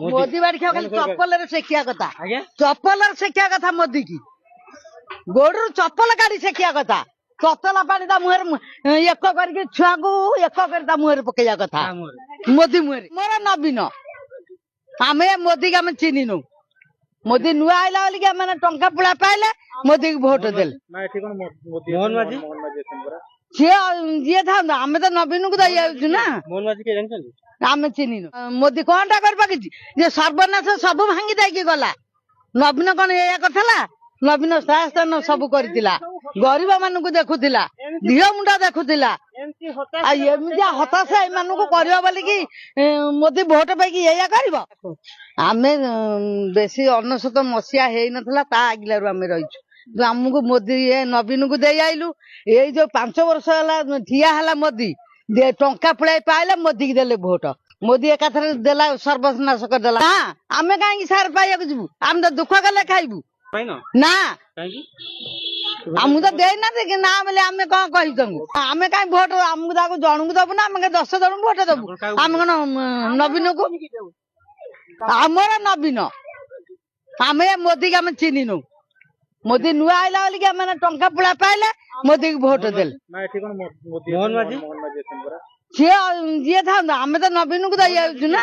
मोदी बाड़ी खाली चप्पल शेखिया कथा आज्ञा चप्पल शेखिया कथा मोदी की गोड़ चप्पल काढ़ी शेखिया कथा ततला पानी ता मुहर एक करके छुआ को एक कर मुहर पकड़ा कथा मोदी मुहर मोर नवीन आमे मोदी के आम चिन्हनु मोदी नुआ आइला बोलिक मैंने टंका पुड़ा पाइले मोदी को भोट देले मोहन माझी जी था आम तो नवीन को दे ना मोहन माझी के जानछन आम चिन्हनु मोदी कौन टा कर पाकिछि जे सर्वनाश सब भांगी देकी गला नवीन कौन या करथला नवीन शासन सब करथिला गरीब मानू देखुला दिह मुंडा देखुला एमितिया हताशा एमानू करबा बोलिकी मोदी भोट पाइकी या करब आमे बेसी 99 मसीहा हेई नथला ता आगिलारु आमे रहिछु आमको मोदी नवीन को दे आइलु ये जो 5 वर्ष है ठिया है मोदी टंका पुड़ाई पाइले मोदी की देले भोट मोदी एकाथर देला सर्वनाश करदेला हाँ आमे कहीं सार पाइक जीवु आम तो दुख कले खाइबु ना आमु तो देना कि ना बोले आमे कौन कही तुमको आमे कहीं भोट आमको जन को दबु ना आम 10 जन भोट दबु आम कौन नवीन को आमर नवीन आमे मोदी के आम चिन्हनु मोदी नुआ आइला बोलिक मैंने टंका पुड़ा पाइले मोदी को भोट देले मोहन माझी जी था आम तो नवीन को दे ना